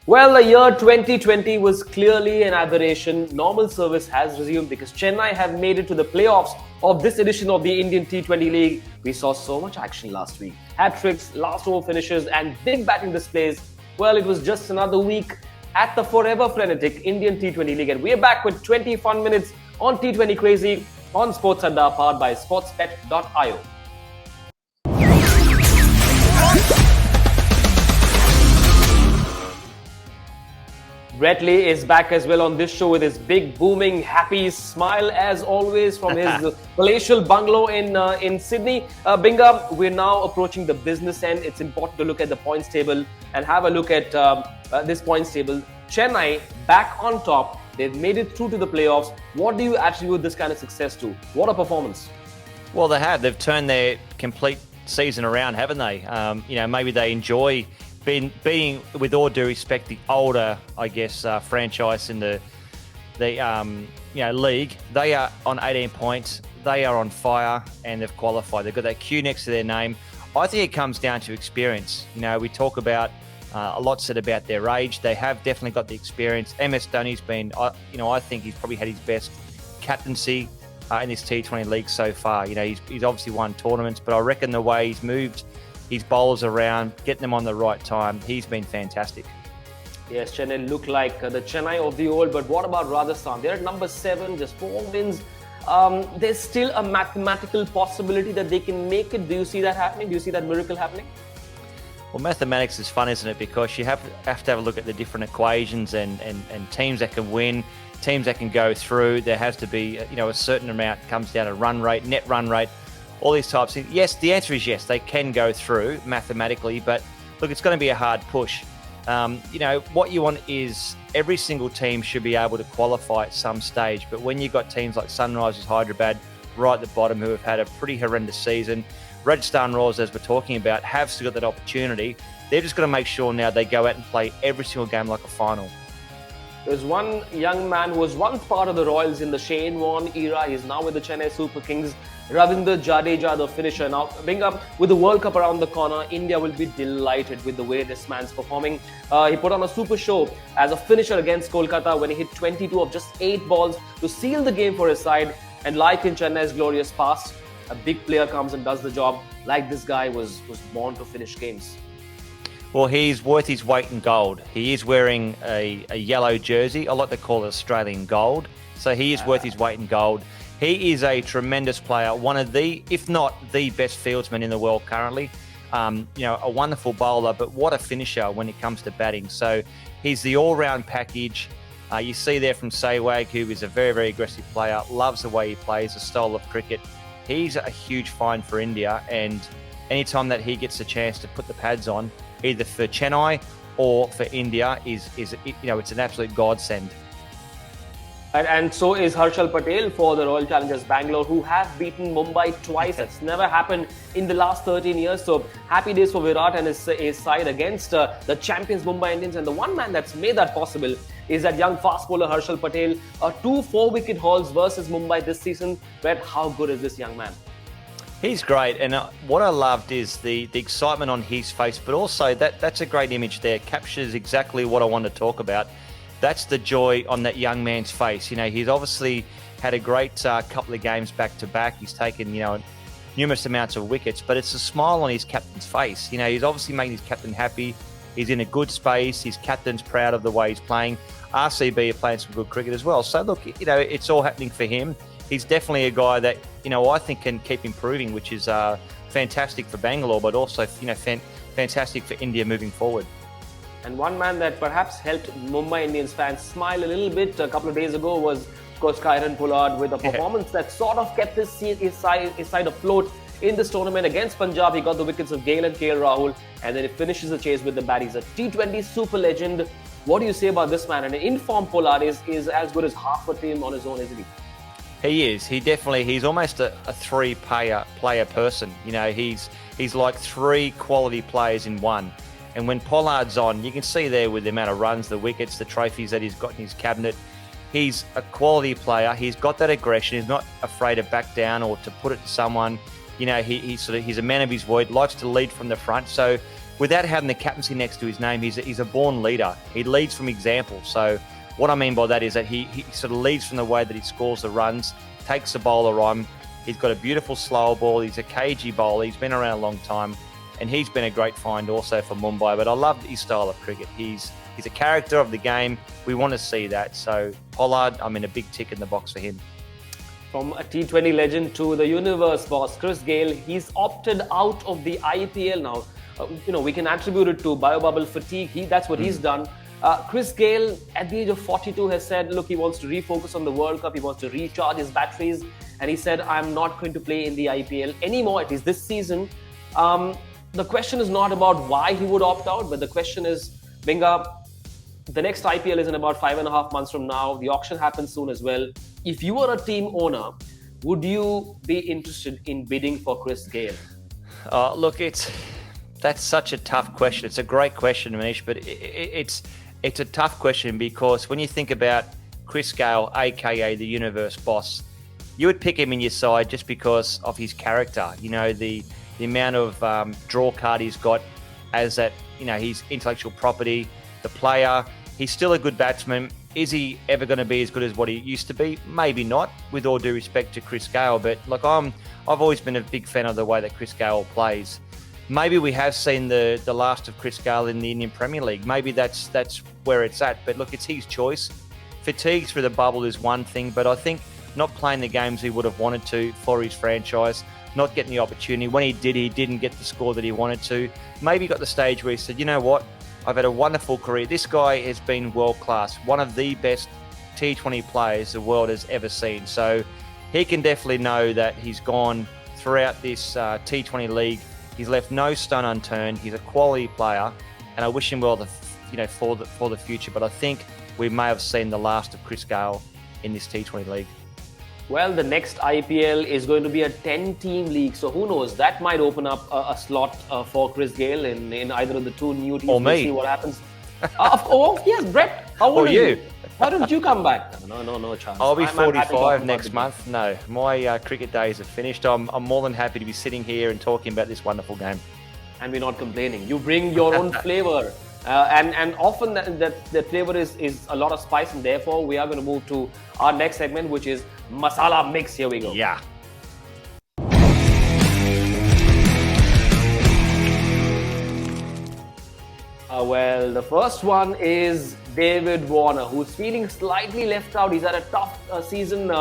Well, the year 2020 was clearly an aberration. Normal service has resumed because Chennai have made it to the playoffs of this edition of the Indian T20 League. We saw so much action last week. Hat-tricks, last over finishes and big batting displays. Well, it was just another week at the forever frenetic Indian T20 League. And we're back with 20 fun minutes on T20 Crazy on SportsAdda, powered by SportsBet.io. Brett Lee is back as well on this show with his big, booming, happy smile as always from his palatial bungalow in Sydney. Binga, we're now approaching the business end. It's important to look at the points table and have a look at this points table. Chennai back on top. They've made it through to the playoffs. What do you attribute this kind of success to? What a performance. Well, they have. They've turned their complete season around, haven't they? Maybe they enjoy being, with all due respect, the older, I guess, franchise in the league. They are on 18 points. They are on fire, and they've qualified. They've got that Q next to their name. I think it comes down to experience. We talk about a lot said about their age. They have definitely got the experience. MS Dhoni's been, I think he's probably had his best captaincy in this T20 league so far. He's obviously won tournaments, but I reckon the way he's moved his bowlers around, getting them on the right time, he's been fantastic. Yes, Chennai look like the Chennai of the old, but what about Rajasthan? They're at number 7, just 4 wins. There's still a mathematical possibility that they can make it. Do you see that happening? Do you see that miracle happening? Well, mathematics is fun, isn't it? Because you have to have a look at the different equations and teams that can win, teams that can go through. There has to be, a certain amount comes down to run rate, net run rate, all these types of things. Yes, the answer is yes, they can go through mathematically, but look, it's going to be a hard push. What you want is every single team should be able to qualify at some stage, but when you've got teams like Sunrisers Hyderabad right at the bottom who have had a pretty horrendous season, Rajasthan Royals, as we're talking about, have still got that opportunity. They're just going to make sure now they go out and play every single game like a final. There's one young man who was once part of the Royals in the Shane Warne era. He's now with the Chennai Super Kings. Ravindra Jadeja, the finisher. Now, Bingham, with the World Cup around the corner, India will be delighted with the way this man's performing. He put on a super show as a finisher against Kolkata when he hit 22 of just 8 balls to seal the game for his side. And like in Chennai's glorious past, a big player comes and does the job. Like this guy was born to finish games. Well, he's worth his weight in gold. He is wearing a yellow jersey. I like to call it Australian gold. So he is worth his weight in gold. He is a tremendous player, one of the, if not the best fieldsmen in the world currently. A wonderful bowler, but what a finisher when it comes to batting. So he's the all-round package. You see there from Sehwag, who is a very, very aggressive player, loves the way he plays, the style of cricket. He's a huge find for India, and anytime that he gets a chance to put the pads on, either for Chennai or for India, it's an absolute godsend. And so is Harshal Patel for the Royal Challengers Bangalore, who have beaten Mumbai twice. That's never happened in the last 13 years. So happy days for Virat and his side against the champions Mumbai Indians. And the one man that's made that possible is that young fast bowler Harshal Patel. 2 4-wicket hauls versus Mumbai this season. Brett, how good is this young man? He's great, and what I loved is the excitement on his face, but also that's a great image there. Captures exactly what I want to talk about. That's the joy on that young man's face. He's obviously had a great couple of games back to back. He's taken, numerous amounts of wickets, but it's a smile on his captain's face. He's obviously making his captain happy. He's in a good space. His captain's proud of the way he's playing. RCB are playing some good cricket as well. So look, it's all happening for him. He's definitely a guy that, I think can keep improving, which is fantastic for Bangalore, but also, fantastic for India moving forward. And one man that perhaps helped Mumbai Indians fans smile a little bit a couple of days ago was, of course, Kieron Pollard with a performance that sort of kept his side afloat in this tournament against Punjab. He got the wickets of Gale and KL Rahul, and then he finishes the chase with the bat. He's a T20 super legend. What do you say about this man? And an in-form Pollard is as good as half a team on his own, isn't he? He is. He's almost a 3-player person. He's like 3 quality players in one. And when Pollard's on, you can see there with the amount of runs, the wickets, the trophies that he's got in his cabinet. He's a quality player. He's got that aggression. He's not afraid to back down or to put it to someone. He's a man of his word. Likes to lead from the front. So without having the captaincy next to his name, he's a born leader. He leads from example. So what I mean by that is that he sort of leads from the way that he scores the runs, takes the bowler on. He's got a beautiful slower ball. He's a cagey bowler. He's been around a long time, and he's been a great find also for Mumbai. But I love his style of cricket. He's a character of the game. We want to see that. So Pollard, I mean, a big tick in the box for him. From a T20 legend to the universe boss, Chris Gayle, he's opted out of the IPL now. We can attribute it to bio-bubble fatigue. That's what he's done. Chris Gayle, at the age of 42, has said, look, he wants to refocus on the World Cup. He wants to recharge his batteries. And he said, I'm not going to play in the IPL anymore, at least this season. The question is not about why he would opt out, but the question is, Binga, the next IPL is in about 5.5 months from now. The auction happens soon as well. If you were a team owner, would you be interested in bidding for Chris Gayle? Look, that's such a tough question. It's a great question, Manish, but it's a tough question because when you think about Chris Gayle, aka the universe boss, you would pick him in your side just because of his character. The amount of draw card he's got as that, his intellectual property, the player. He's still a good batsman. Is he ever going to be as good as what he used to be? Maybe not, with all due respect to Chris Gayle. But look, I've always been a big fan of the way that Chris Gayle plays. Maybe we have seen the last of Chris Gayle in the Indian Premier League. Maybe that's where it's at. But look, it's his choice. Fatigue through the bubble is one thing, but I think not playing the games he would have wanted to for his franchise, not getting the opportunity. When he didn't get the score that he wanted to. Maybe he got the stage where he said, you know what? I've had a wonderful career. This guy has been world class, one of the best T20 players the world has ever seen. So he can definitely know that he's gone throughout this T20 league. He's left no stone unturned. He's a quality player, and I wish him well, for the future. But I think we may have seen the last of Chris Gayle in this T20 league. Well, the next IPL is going to be a 10-team league, so who knows? That might open up a slot for Chris Gayle in either of the two new teams. Or me. We'll see what happens. Yes, Brett. How old are you? Why don't you come back? No chance. I'll be 45 next month. No, my cricket days are finished. I'm more than happy to be sitting here and talking about this wonderful game. And we're not complaining. You bring your own flavour. And often that flavor is a lot of spice, and therefore we are going to move to our next segment, which is Masala Mix. Here we go. Yeah. Well, the first one is David Warner, who's feeling slightly left out. He's had a tough season.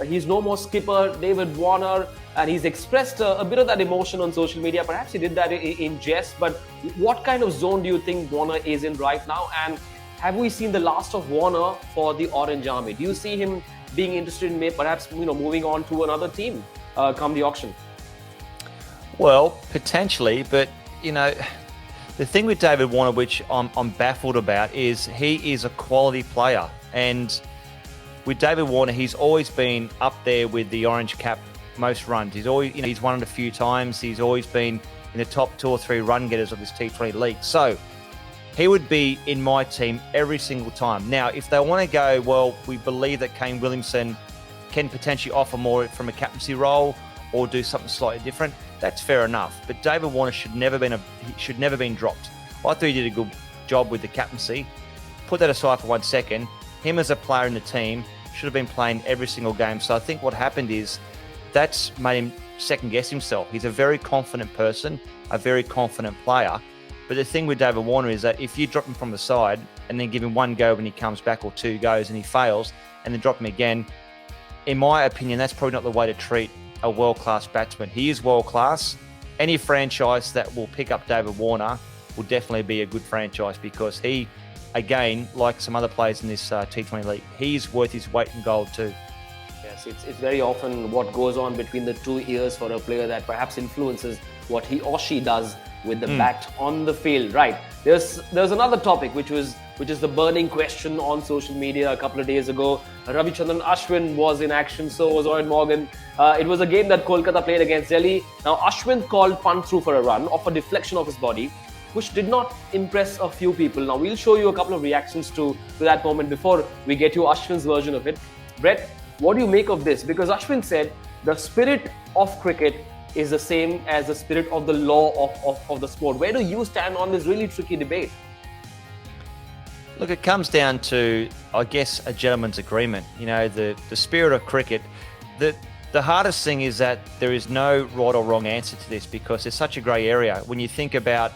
He's no more skipper, David Warner, and he's expressed a bit of that emotion on social media. Perhaps he did that in jest, but what kind of zone do you think Warner is in right now? And have we seen the last of Warner for the Orange Army? Do you see him being interested in perhaps moving on to another team come the auction? Well, potentially, but the thing with David Warner, which I'm baffled about, is he is a quality player. And with David Warner, he's always been up there with the orange cap most runs. He's always, he's won it a few times. He's always been in the top 2 or 3 run getters of this T20 league. So he would be in my team every single time. Now, if they want to go, well, we believe that Kane Williamson can potentially offer more from a captaincy role or do something slightly different, that's fair enough. But David Warner should never been dropped. I thought he did a good job with the captaincy. Put that aside for 1 second. Him as a player in the team should have been playing every single game. So I think what happened is that's made him second guess himself. He's a very confident person, a very confident player. But the thing with David Warner is that if you drop him from the side and then give him 1 go when he comes back or 2 goes and he fails and then drop him again, in my opinion, that's probably not the way to treat a world-class batsman. He is world-class. Any franchise that will pick up David Warner will definitely be a good franchise because he, again, like some other players in this T20 league, he's worth his weight in gold too. Yes, it's very often what goes on between the 2 ears for a player that perhaps influences what he or she does with the bat on the field. Right. There's another topic which is the burning question on social media a couple of days ago. Ravichandran Ashwin was in action, so was Eoin Morgan. It was a game that Kolkata played against Delhi. Now Ashwin called punt through for a run off a deflection of his body, which did not impress a few people. Now we'll show you a couple of reactions to that moment before we get you Ashwin's version of it. Brett, what do you make of this? Because Ashwin said the spirit of cricket is the same as the spirit of the law of the sport. Where do you stand on this really tricky debate? Look, it comes down to, I guess, a gentleman's agreement. You know, the spirit of cricket. The hardest thing is that there is no right or wrong answer to this because it's such a grey area. When you think about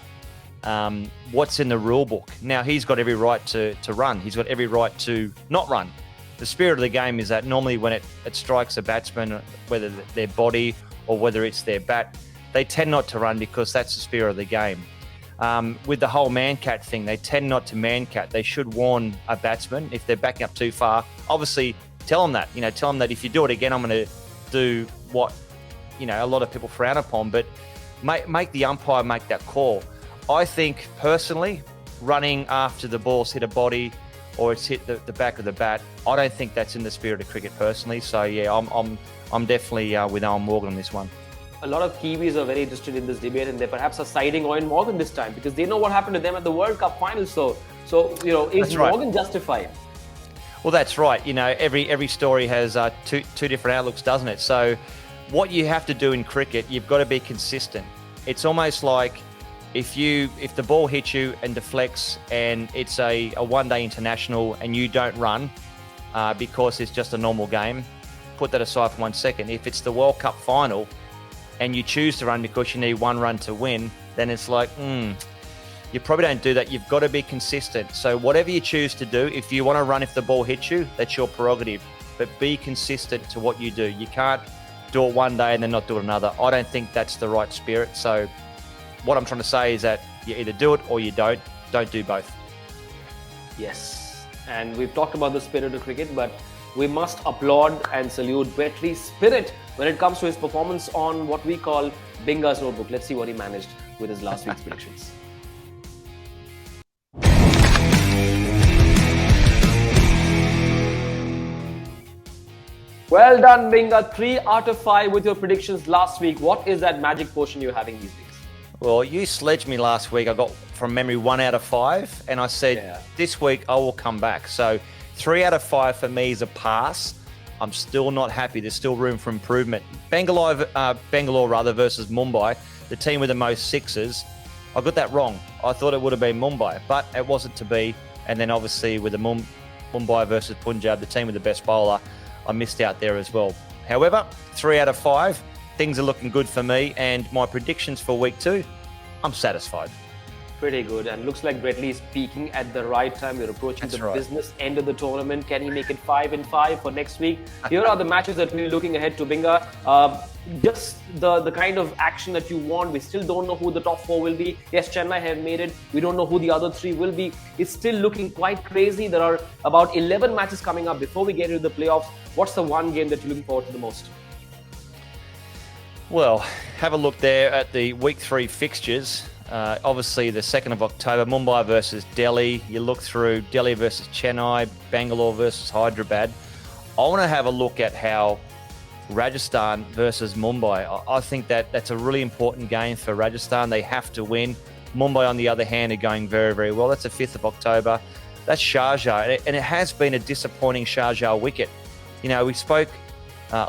what's in the rule book, now he's got every right to run. He's got every right to not run. The spirit of the game is that normally when it strikes a batsman, whether their body or whether it's their bat, they tend not to run because that's the spirit of the game. With the whole man-cat thing, they tend not to man-cat. They should warn a batsman if they're backing up too far. Obviously, tell them that. You know, tell them that if you do it again, I'm going to do what, you know, a lot of people frown upon. But make the umpire make that call. I think, personally, running after the ball's hit a body or it's hit the back of the bat, I don't think that's in the spirit of cricket, personally. So, yeah, I'm definitely with Owen Morgan on this one. A lot of Kiwis are very interested in this debate, and they perhaps are siding Owen Morgan this time because they know what happened to them at the World Cup final. So you know, is Morgan justified? Well, that's right. You know, every story has two different outlooks, doesn't it? So, what you have to do in cricket, you've got to be consistent. It's almost like if the ball hits you and deflects, and it's a one-day international, and you don't run because it's just a normal game, put that aside for 1 second. If it's the World Cup final and you choose to run because you need one run to win, then it's like, you probably don't do that. You've got to be consistent. So whatever you choose to do, if you want to run if the ball hits you, that's your prerogative. But be consistent to what you do. You can't do it one day and then not do it another. I don't think that's the right spirit. So what I'm trying to say is that you either do it or you don't. Don't do both. Yes. And we've talked about the spirit of cricket, but we must applaud and salute Betley's spirit when it comes to his performance on what we call Binga's Notebook. Let's see what he managed with his last week's predictions. Well done, Binga. 3 out of 5 with your predictions last week. What is that magic potion you're having these days? Well, you sledged me last week. I got, from memory, 1 out of 5. And I said, This week I will come back. So 3 out of 5 for me is a pass. I'm still not happy. There's still room for improvement. Bangalore versus Mumbai, the team with the most sixes. I got that wrong. I thought it would have been Mumbai, but it wasn't to be. And then obviously with the Mumbai versus Punjab, the team with the best bowler, I missed out there as well. However, 3 out of 5, things are looking good for me. And my predictions for week 2, I'm satisfied. Pretty good, and looks like Betley is peaking at the right time. We're approaching business end of the tournament. Can he make it 5-5 for next week? Here are the matches that we're looking ahead to, Binga. Just the kind of action that you want. We still don't know who the top 4 will be. Yes, Chennai have made it. We don't know who the other 3 will be. It's still looking quite crazy. There are about 11 matches coming up before we get into the playoffs. What's the one game that you're looking forward to the most? Well, have a look there at the week 3 fixtures. Obviously, the 2nd of October, Mumbai versus Delhi. You look through Delhi versus Chennai, Bangalore versus Hyderabad. I want to have a look at how Rajasthan versus Mumbai. I think that's a really important game for Rajasthan. They have to win. Mumbai, on the other hand, are going very, very well. That's the 5th of October. That's Sharjah. And it has been a disappointing Sharjah wicket. You know, we spoke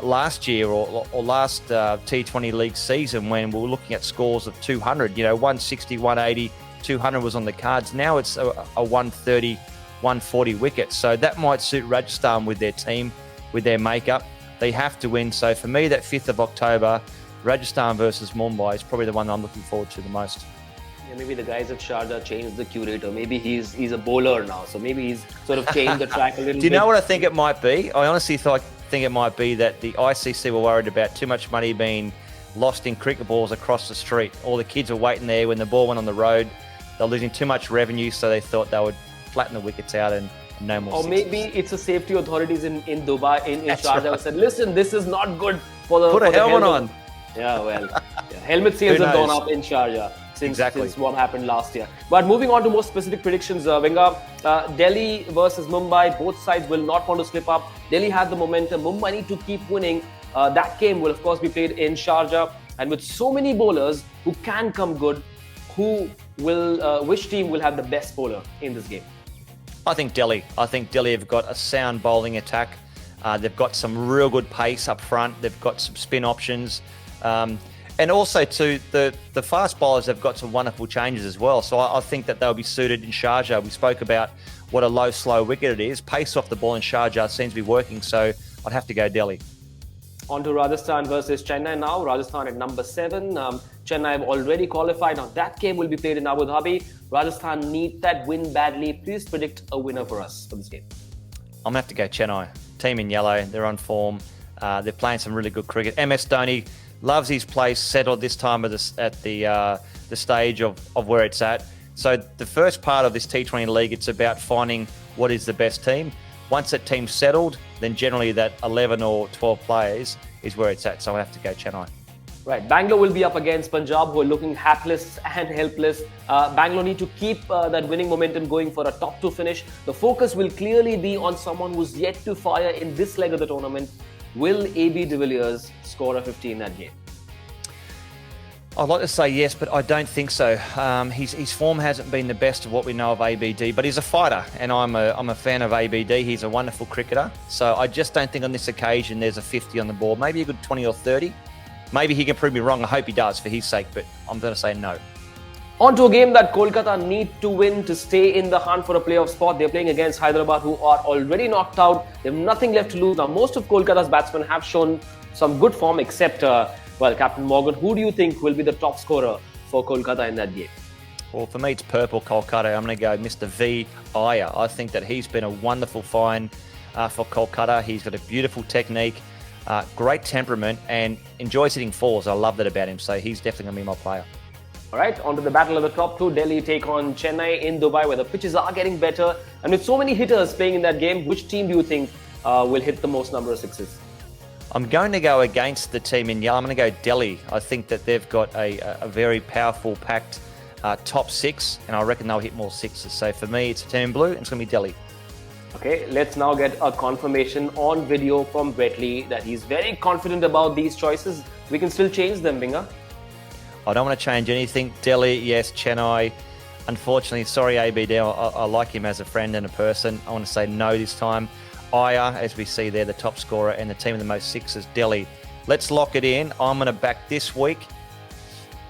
last year or last T20 League season when we were looking at scores of 200, 160, 180, 200 was on the cards. Now it's a 130, 140 wicket. So that might suit Rajasthan with their team, with their makeup. They have to win. So for me, that 5th of October, Rajasthan versus Mumbai is probably the one I'm looking forward to the most. Yeah, maybe the guys at Sharjah changed the curator. Maybe he's a bowler now. So maybe he's sort of changed the track a little bit. Do you know what I think it might be? I honestly think it might be that the ICC were worried about too much money being lost in cricket balls across the street. All the kids were waiting there when the ball went on the road. They're losing too much revenue, so they thought they would flatten the wickets out and no more. Or sixes. Maybe it's the safety authorities in Dubai, in Sharjah, who said, listen, this is not good for the... Put a helmet on. Yeah, well, helmet sales have gone up in Sharjah since what happened last year. But moving on to more specific predictions, Venga, Delhi versus Mumbai, both sides will not want to slip up. Delhi has the momentum. Mumbai need to keep winning. That game will, of course, be played in Sharjah. And with so many bowlers who can come good, which team will have the best bowler in this game? I think Delhi. I think Delhi have got a sound bowling attack. They've got some real good pace up front. They've got some spin options. And also, too, the fast bowlers have got some wonderful changes as well. So I think that they'll be suited in Sharjah. We spoke about what a low, slow wicket it is. Pace off the ball in Sharjah seems to be working. So I'd have to go Delhi. On to Rajasthan versus Chennai now. Rajasthan at number 7. Chennai have already qualified. Now that game will be played in Abu Dhabi. Rajasthan need that win badly. Please predict a winner for us for this game. I'm going to have to go Chennai. Team in yellow. They're on form. They're playing some really good cricket. MS Dhoni loves his place, settled this time at the stage of where it's at. So the first part of this T20 league, it's about finding what is the best team. Once that team's settled, then generally that 11 or 12 players is where it's at. So I have to go Chennai. Right, Bangalore will be up against Punjab, who are looking hapless and helpless. Bangalore need to keep that winning momentum going for a top 2 finish. The focus will clearly be on someone who's yet to fire in this leg of the tournament. Will AB de Villiers score a 50 in that game? I'd like to say yes, but I don't think so. His form hasn't been the best of what we know of ABD, but he's a fighter, and I'm a fan of ABD. He's a wonderful cricketer. So I just don't think on this occasion there's a 50 on the board. Maybe a good 20 or 30. Maybe he can prove me wrong. I hope he does for his sake, but I'm going to say no. On to a game that Kolkata need to win to stay in the hunt for a playoff spot. They're playing against Hyderabad, who are already knocked out. They have nothing left to lose. Now, most of Kolkata's batsmen have shown some good form, except, Captain Morgan. Who do you think will be the top scorer for Kolkata in that game? Well, for me, it's purple Kolkata. I'm going to go Mr. V. Iyer. I think that he's been a wonderful find for Kolkata. He's got a beautiful technique, great temperament, and enjoys hitting fours. I love that about him. So he's definitely going to be my player. All right, on to the battle of the top 2. Delhi take on Chennai in Dubai, where the pitches are getting better. And with so many hitters playing in that game, which team do you think will hit the most number of sixes? I'm going to go against the team in yellow. I'm going to go Delhi. I think that they've got a very powerful, packed top 6, and I reckon they'll hit more sixes. So for me, it's a team in blue, and it's going to be Delhi. Okay, let's now get a confirmation on video from Brett Lee that he's very confident about these choices. We can still change them, Binga. I don't want to change anything. Delhi, yes. Chennai, unfortunately, sorry, ABD. I like him as a friend and a person. I want to say no this time. Iyer, as we see there, the top scorer, and the team with the most sixes, Delhi. Let's lock it in. I'm going to back this week.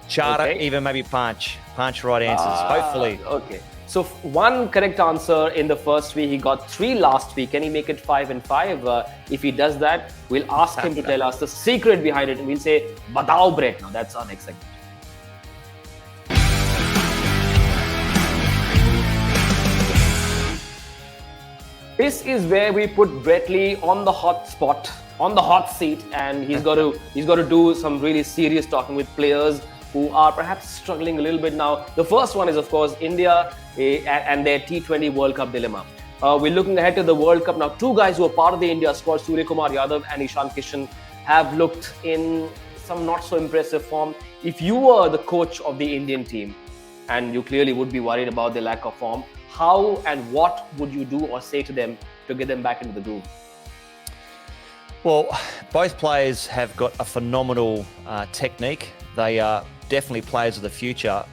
Charter, even maybe Punch. Punch right answers, hopefully. Okay. So 1 correct answer in the first week. He got 3 last week. Can he make it 5 and 5? If he does that, we'll ask him to tell us the secret behind it. And we'll say, Batao Brett. Now that's our next segment. This is where we put Brett Lee on the hot spot, on the hot seat, and he's got to do some really serious talking with players who are perhaps struggling a little bit now. The first one is, of course, India and their T20 World Cup dilemma. We're looking ahead to the World Cup now. 2 guys who are part of the India squad, Surya Kumar Yadav and Ishan Kishan, have looked in some not so impressive form. If you were the coach of the Indian team, and you clearly would be worried about their lack of form, how and what would you do or say to them to get them back into the groove? Well, both players have got a phenomenal technique. They are definitely players of the future.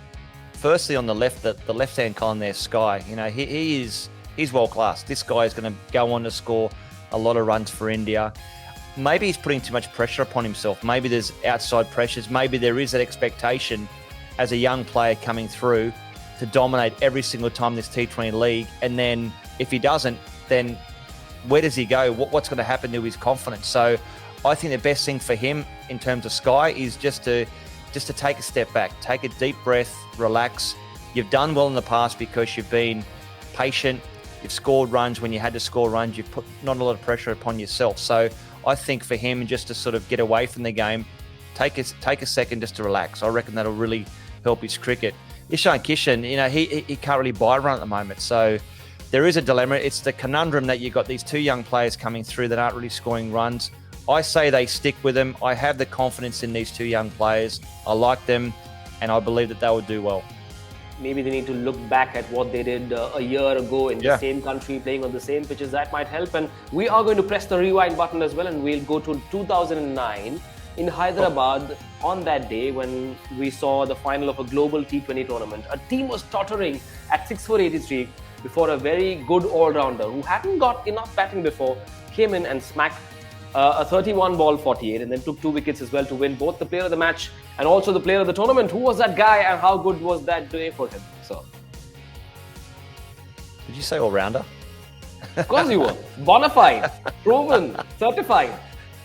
Firstly, on the left, the left-hand column there, Sky. You know, he's world class. This guy is going to go on to score a lot of runs for India. Maybe he's putting too much pressure upon himself. Maybe there's outside pressures. Maybe there is that expectation as a young player coming through to dominate every single time this T20 league. And then if he doesn't, then where does he go? What's going to happen to his confidence? So I think the best thing for him in terms of Sky is just to take a step back, take a deep breath, relax. You've done well in the past because you've been patient. You've scored runs when you had to score runs. You've put not a lot of pressure upon yourself. So I think for him, just to sort of get away from the game, take a second just to relax. I reckon that'll really help his cricket. Ishan Kishan, you know, he can't really buy a run at the moment. So there is a dilemma. It's the conundrum that you've got these 2 young players coming through that aren't really scoring runs. I say they stick with them. I have the confidence in these 2 young players. I like them, and I believe that they will do well. Maybe they need to look back at what they did a year ago in the same country, playing on the same pitches. That might help. And we are going to press the rewind button as well, and we'll go to 2009 in Hyderabad on that day when we saw the final of a global T20 tournament. A team was tottering at 6 for 83 before a very good all-rounder who hadn't got enough batting before came in and smacked a 31 ball 48, and then took 2 wickets as well to win both the player of the match and also the player of the tournament. Who was that guy and how good was that day for him? So, Did you say all-rounder? of course you were. Bonafide, proven, certified.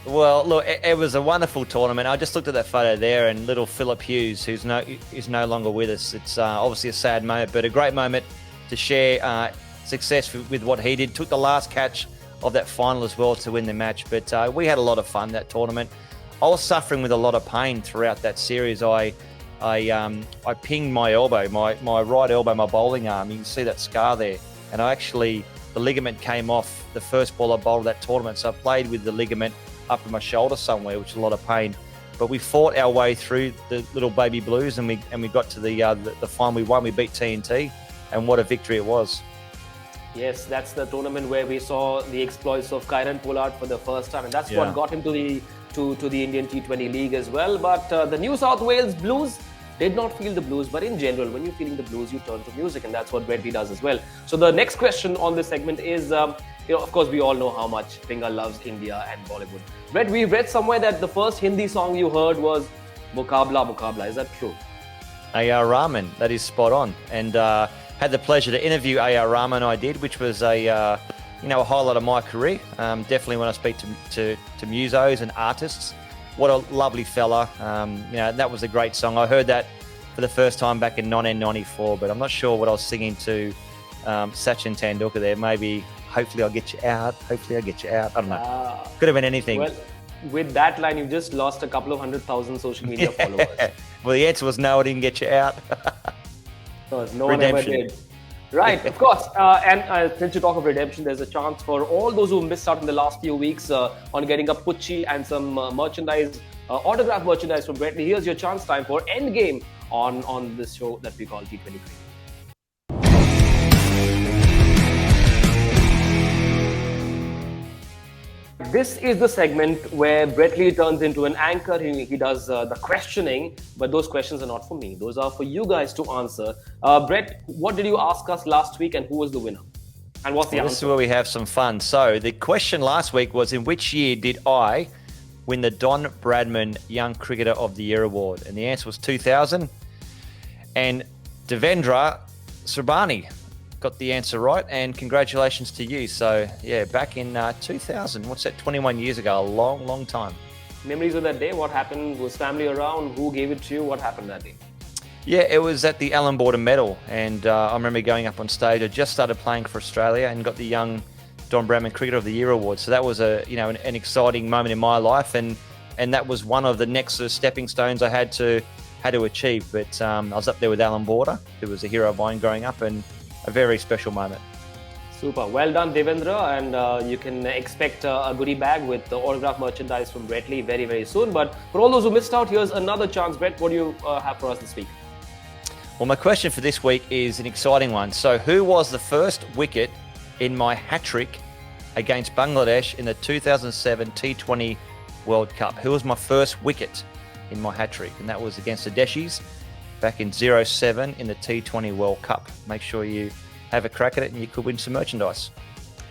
Well, look, it was a wonderful tournament. I just looked at that photo there, and little Philip Hughes, who's no longer with us. It's obviously a sad moment, but a great moment to share success with what he did. Took the last catch of that final as well to win the match. But we had a lot of fun that tournament. I was suffering with a lot of pain throughout that series. I pinged my elbow, my right elbow, my bowling arm. You can see that scar there, and the ligament came off the first ball I bowled that tournament. So I played with the ligament up in my shoulder somewhere, which is a lot of pain. But we fought our way through the little baby blues, and we got to the final. We won. We beat TNT, and what a victory it was. Yes, that's the tournament where we saw the exploits of Kieran Pollard for the first time, and that's what got him to the Indian T20 League as well. But the New South Wales Blues did not feel the blues, but in general, when you're feeling the blues, you turn to music, and that's what Brett does as well. So the next question on this segment is, of course, we all know how much Pinga loves India and Bollywood. Brett, we read somewhere that the first Hindi song you heard was Mukabla Mukabla. Is that true? A.R. Rahman, that is spot on. And had the pleasure to interview A.R. Rahman, I did, which was a highlight of my career. Definitely when I speak to musos and artists. What a lovely fella. That was a great song. I heard that for the first time back in 1994, but I'm not sure what I was singing to Sachin Tendulkar there. Maybe, hopefully I'll get you out. Hopefully I'll get you out. I don't know. Could have been anything. Well, with that line, you just lost a couple of 100,000 social media followers. Well, the answer was no, I didn't get you out. No one ever did. Right, of course. And since you talk of redemption, there's a chance for all those who missed out in the last few weeks on getting a Pucci and some merchandise, autograph merchandise from Brett. Here's your chance time for Endgame on this show that we call T20 Crazy. This is the segment where Brett Lee turns into an anchor. He does the questioning, but those questions are not for me. Those are for you guys to answer. Brett, what did you ask us last week and who was the winner? And what's the answer? This is where we have some fun. So the question last week was, in which year did I win the Don Bradman Young Cricketer of the Year award? And the answer was 2000. And Devendra Surbani got the answer right, and congratulations to you. So yeah, back in 2000, what's that, 21 years ago, a long time. Memories of that day? What happened? Was family around? Who gave it to you? What happened that day? Yeah, it was at the Allan Border Medal, and I remember going up on stage. I just started playing for Australia and got the Young Don Bradman Cricketer of the Year award. So that was an exciting moment in my life, and that was one of the next stepping stones I had to achieve. But I was up there with Allan Border, who was a hero of mine growing up, and a very special moment. Super. Well done, Devendra. And you can expect a goodie bag with the autograph merchandise from Brett Lee very, very soon. But for all those who missed out, here's another chance. Brett, what do you have for us this week? Well, my question for this week is an exciting one. So who was the first wicket in my hat-trick against Bangladesh in the 2007 T20 World Cup? Who was my first wicket in my hat-trick? And that was against the Deshis back in 07 in the T20 World Cup. Make sure you have a crack at it and you could win some merchandise.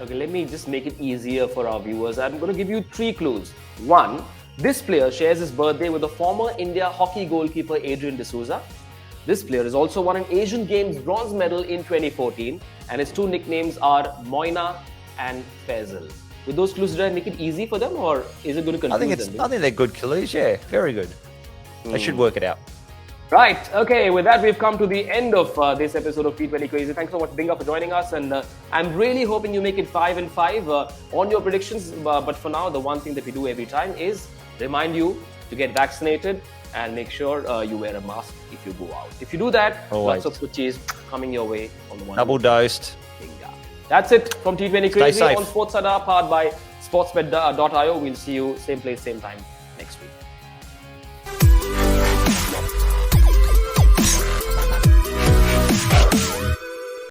Okay, let me just make it easier for our viewers. I'm going to give you 3 clues. 1, this player shares his birthday with the former India hockey goalkeeper Adrian D'Souza. This player has also won an Asian Games bronze medal in 2014, and his 2 nicknames are Moina and Faisal. With those clues, did I make it easy for them, or is it going to confuse them? I think they're good clues, yeah. Very good. They should work it out. Right, okay, with that we've come to the end of this episode of T20 Crazy. Thanks so much, Binga, for joining us, and I'm really hoping you make it 5 and 5 on your predictions. But for now, the one thing that we do every time is remind you to get vaccinated and make sure you wear a mask if you go out. If you do that, always. Lots of Puchis coming your way on the one. Double dosed. Binga. That's it from T20 Crazy on SportsAdda, powered by SportsAdda.io. We'll see you same place, same time next week.